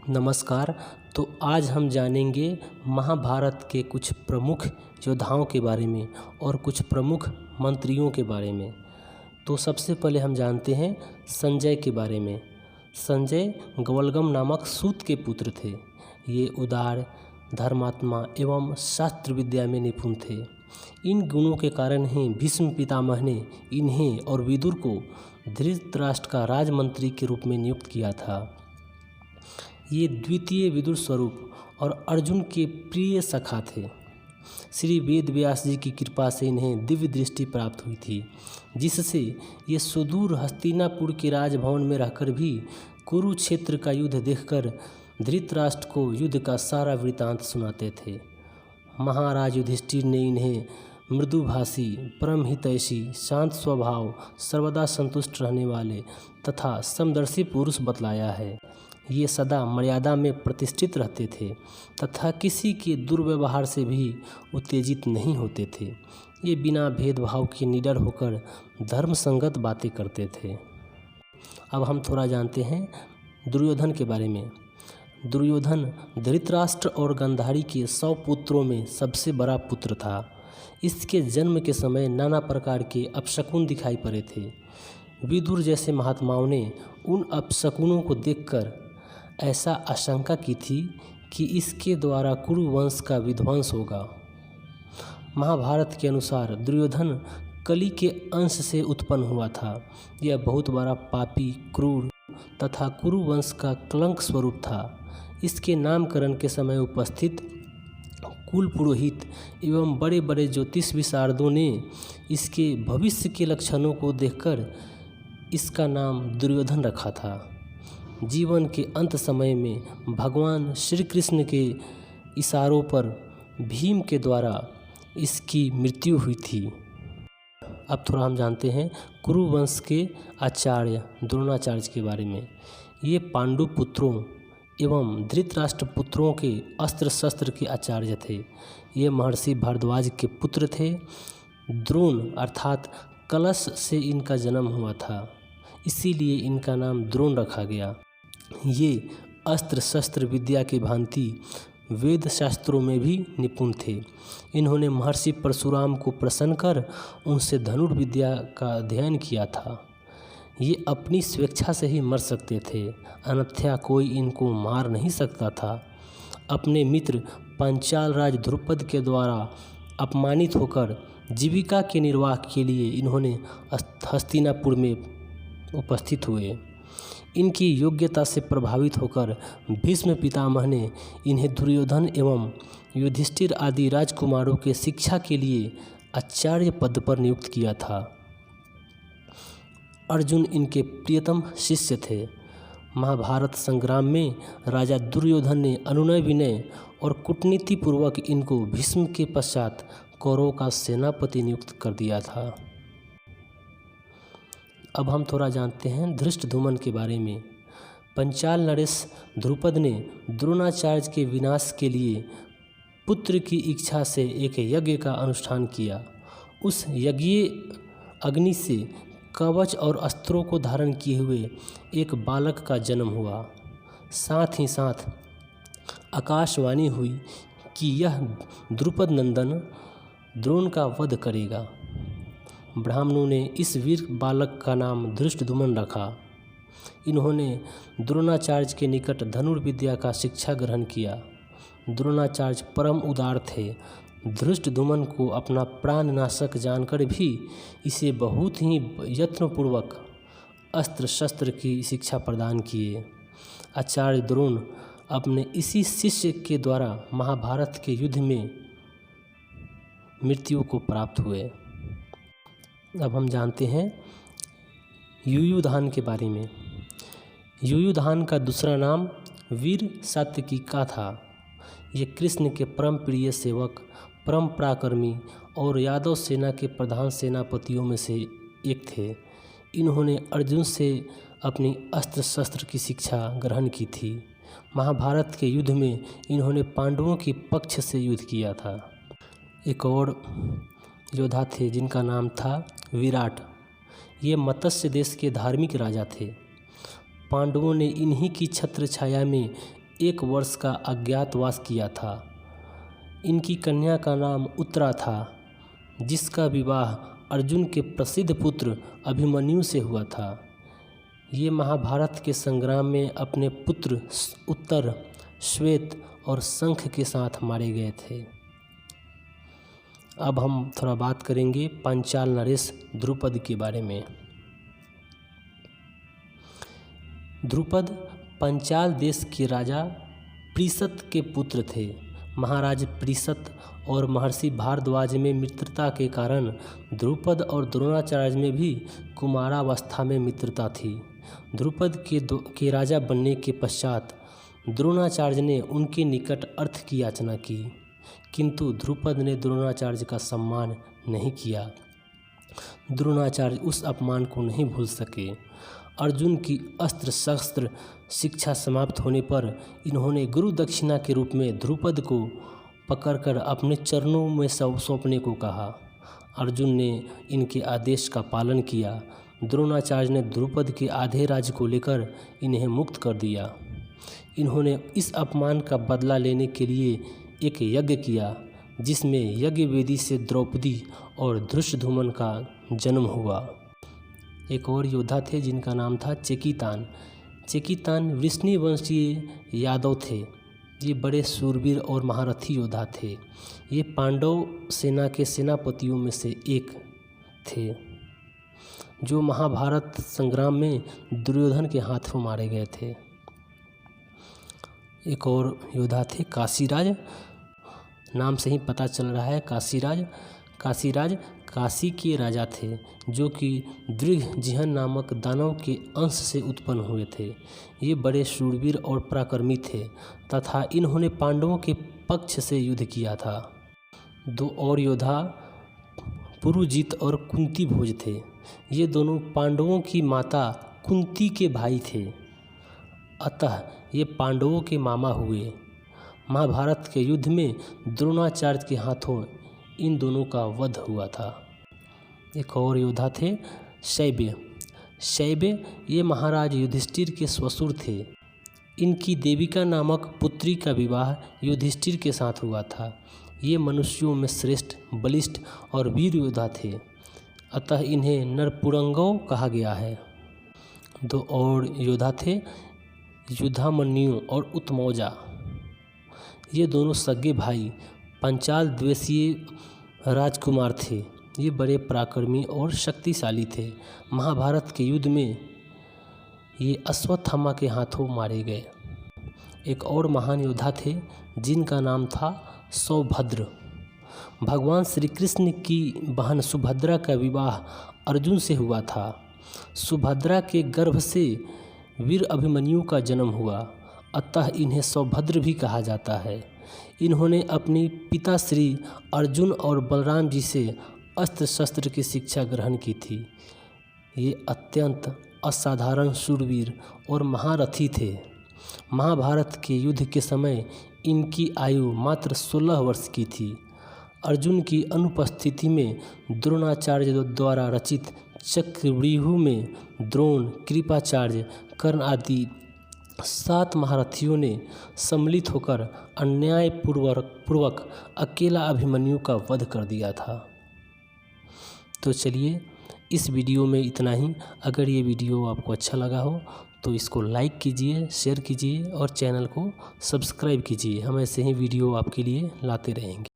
नमस्कार। तो आज हम जानेंगे महाभारत के कुछ प्रमुख योद्धाओं के बारे में और कुछ प्रमुख मंत्रियों के बारे में। तो सबसे पहले हम जानते हैं संजय के बारे में। संजय गवलगम नामक सूत के पुत्र थे। ये उदार, धर्मात्मा एवं शास्त्र विद्या में निपुण थे। इन गुणों के कारण ही भीष्म पितामह ने इन्हें और विदुर को धृतराष्ट्र का राजमंत्री के रूप में नियुक्त किया था। ये द्वितीय विदुर स्वरूप और अर्जुन के प्रिय सखा थे। श्री वेद व्यास जी की कृपा से इन्हें दिव्य दृष्टि प्राप्त हुई थी, जिससे ये सुदूर हस्तिनापुर के राजभवन में रहकर भी कुरुक्षेत्र का युद्ध देखकर धृतराष्ट्र को युद्ध का सारा वृतांत सुनाते थे। महाराज युधिष्ठिर ने इन्हें मृदुभाषी, परम हितैषी, शांत स्वभाव, सर्वदा संतुष्ट रहने वाले तथा समदर्शी पुरुष बतलाया है। ये सदा मर्यादा में प्रतिष्ठित रहते थे तथा किसी के दुर्व्यवहार से भी उत्तेजित नहीं होते थे। ये बिना भेदभाव के निडर होकर धर्म संगत बातें करते थे। अब हम थोड़ा जानते हैं दुर्योधन के बारे में। दुर्योधन धृतराष्ट्र और गांधारी के 100 पुत्रों में सबसे बड़ा पुत्र था। इसके जन्म के समय नाना प्रकार के अपशकुन दिखाई पड़े थे। विदुर जैसे महात्माओं ने उन अपशकुनों को देखकर ऐसा आशंका की थी कि इसके द्वारा कुरुवंश का विध्वंस होगा। महाभारत के अनुसार दुर्योधन कली के अंश से उत्पन्न हुआ था। यह बहुत बड़ा पापी, क्रूर तथा कुरुवंश का कलंक स्वरूप था। इसके नामकरण के समय उपस्थित कुल पुरोहित एवं बड़े बड़े ज्योतिष विशारदों ने इसके भविष्य के लक्षणों को देखकर इसका नाम दुर्योधन रखा था। जीवन के अंत समय में भगवान श्री कृष्ण के इशारों पर भीम के द्वारा इसकी मृत्यु हुई थी। अब थोड़ा हम जानते हैं कुरुवंश के आचार्य द्रोणाचार्य के बारे में। ये पांडु पुत्रों एवं धृतराष्ट्र पुत्रों के अस्त्र शस्त्र के आचार्य थे। ये महर्षि भारद्वाज के पुत्र थे। द्रोण अर्थात कलश से इनका जन्म हुआ था, इसीलिए इनका नाम द्रोण रखा गया। ये अस्त्र शस्त्र विद्या की भांति वेद शास्त्रों में भी निपुण थे। इन्होंने महर्षि परशुराम को प्रसन्न कर उनसे धनुर्विद्या का अध्ययन किया था। ये अपनी स्वेच्छा से ही मर सकते थे, अन्यथा कोई इनको मार नहीं सकता था। अपने मित्र पांचाल राज द्रुपद के द्वारा अपमानित होकर जीविका के निर्वाह के लिए इन्होंने हस्तिनापुर में उपस्थित हुए। इनकी योग्यता से प्रभावित होकर भीष्म पितामह ने इन्हें दुर्योधन एवं युधिष्ठिर आदि राजकुमारों के शिक्षा के लिए आचार्य पद पर नियुक्त किया था। अर्जुन इनके प्रियतम शिष्य थे। महाभारत संग्राम में राजा दुर्योधन ने अनुनय विनय और कूटनीति पूर्वक इनको भीष्म के पश्चात कौरवों का सेनापति नियुक्त कर दिया था। अब हम थोड़ा जानते हैं धृष्टद्युम्न के बारे में। पंचाल नरेश द्रुपद ने द्रोणाचार्य के विनाश के लिए पुत्र की इच्छा से एक यज्ञ का अनुष्ठान किया। उस यज्ञीय अग्नि से कवच और अस्त्रों को धारण किए हुए एक बालक का जन्म हुआ। साथ ही साथ आकाशवाणी हुई कि यह द्रुपद नंदन द्रोण का वध करेगा। ब्राह्मणों ने इस वीर बालक का नाम धृष्टद्युम्न रखा। इन्होंने द्रोणाचार्य के निकट धनुर्विद्या का शिक्षा ग्रहण किया। द्रोणाचार्य परम उदार थे। धृष्टद्युम्न को अपना प्राणनाशक जानकर भी इसे बहुत ही यत्नपूर्वक अस्त्र शस्त्र की शिक्षा प्रदान किए। आचार्य द्रोण अपने इसी शिष्य के द्वारा महाभारत के युद्ध में मृत्यु को प्राप्त हुए। अब हम जानते हैं युयुधान के बारे में। युयुधान का दूसरा नाम वीर सात्यकिका था। ये कृष्ण के परम प्रिय सेवक, परम पराक्रमी और यादव सेना के प्रधान सेनापतियों में से एक थे। इन्होंने अर्जुन से अपनी अस्त्र शस्त्र की शिक्षा ग्रहण की थी। महाभारत के युद्ध में इन्होंने पांडवों के पक्ष से युद्ध किया था। एक और योद्धा थे जिनका नाम था विराट। ये मत्स्य देश के धार्मिक राजा थे। पांडवों ने इन्हीं की छत्र छाया में 1 वर्ष का अज्ञातवास किया था। इनकी कन्या का नाम उत्तरा था, जिसका विवाह अर्जुन के प्रसिद्ध पुत्र अभिमन्यु से हुआ था। ये महाभारत के संग्राम में अपने पुत्र उत्तर, श्वेत और शंख के साथ मारे गए थे। अब हम थोड़ा बात करेंगे पांचाल नरेश द्रुपद के बारे में। द्रुपद पांचाल देश के राजा प्रीसत के पुत्र थे। महाराज प्रीसत और महर्षि भारद्वाज में मित्रता के कारण द्रुपद और द्रोणाचार्य में भी कुमारावस्था में मित्रता थी। द्रुपद के राजा बनने के पश्चात द्रोणाचार्य ने उनके निकट अर्थ की याचना की, किंतु द्रुपद ने द्रोणाचार्य का सम्मान नहीं किया। द्रोणाचार्य उस अपमान को नहीं भूल सके। अर्जुन की अस्त्र शस्त्र शिक्षा समाप्त होने पर इन्होंने गुरु दक्षिणा के रूप में द्रुपद को पकड़कर अपने चरणों में सौंपने को कहा। अर्जुन ने इनके आदेश का पालन किया। द्रोणाचार्य ने द्रुपद के आधे राज्य को लेकर इन्हें मुक्त कर दिया। इन्होंने इस अपमान का बदला लेने के लिए एक यज्ञ किया, जिसमें यज्ञ वेदी से द्रौपदी और धृष्टद्युम्न का जन्म हुआ। एक और योद्धा थे जिनका नाम था चेकितान। चेकितान वृष्णिवंशीय यादव थे। ये बड़े शूरवीर और महारथी योद्धा थे। ये पांडव सेना के सेनापतियों में से एक थे, जो महाभारत संग्राम में दुर्योधन के हाथों मारे गए थे। एक और योद्धा थे काशीराज। नाम से ही पता चल रहा है काशीराज। काशीराज काशी के राजा थे, जो कि दृढ़जिह्न नामक दानव के अंश से उत्पन्न हुए थे। ये बड़े शूरवीर और पराक्रमी थे तथा इन्होंने पांडवों के पक्ष से युद्ध किया था। 2 और योद्धा पुरुजित और कुंती भोज थे। ये दोनों पांडवों की माता कुंती के भाई थे, अतः ये पांडवों के मामा हुए। महाभारत के युद्ध में द्रोणाचार्य के हाथों इन दोनों का वध हुआ था। एक और योद्धा थे शैब्य। शैब्य ये महाराज युधिष्ठिर के ससुर थे। इनकी देविका नामक पुत्री का विवाह युधिष्ठिर के साथ हुआ था। ये मनुष्यों में श्रेष्ठ, बलिष्ठ और वीर योद्धा थे, अतः इन्हें नरपुरंगव कहा गया है। 2 और योद्धा थे युधामन्यु और उत्मौजा। ये दोनों सगे भाई पांचाल द्वेषीय राजकुमार थे। ये बड़े पराक्रमी और शक्तिशाली थे। महाभारत के युद्ध में ये अश्वत्थामा के हाथों मारे गए। एक और महान योद्धा थे जिनका नाम था सौभद्र। भगवान श्री कृष्ण की बहन सुभद्रा का विवाह अर्जुन से हुआ था। सुभद्रा के गर्भ से वीर अभिमन्यु का जन्म हुआ, अतः इन्हें सौभद्र भी कहा जाता है। इन्होंने अपनी पिता श्री अर्जुन और बलराम जी से अस्त्र शस्त्र की शिक्षा ग्रहण की थी। ये अत्यंत असाधारण शूरवीर और महारथी थे। महाभारत के युद्ध के समय इनकी आयु मात्र 16 वर्ष की थी। अर्जुन की अनुपस्थिति में द्रोणाचार्य द्वारा रचित चक्रव्यूह में द्रोण, कृपाचार्य, कर्ण आदि 7 महारथियों ने सम्मिलित होकर अन्यायपूर्वक अकेला अभिमन्यु का वध कर दिया था। तो चलिए, इस वीडियो में इतना ही। अगर ये वीडियो आपको अच्छा लगा हो तो इसको लाइक कीजिए, शेयर कीजिए और चैनल को सब्सक्राइब कीजिए। हम ऐसे ही वीडियो आपके लिए लाते रहेंगे।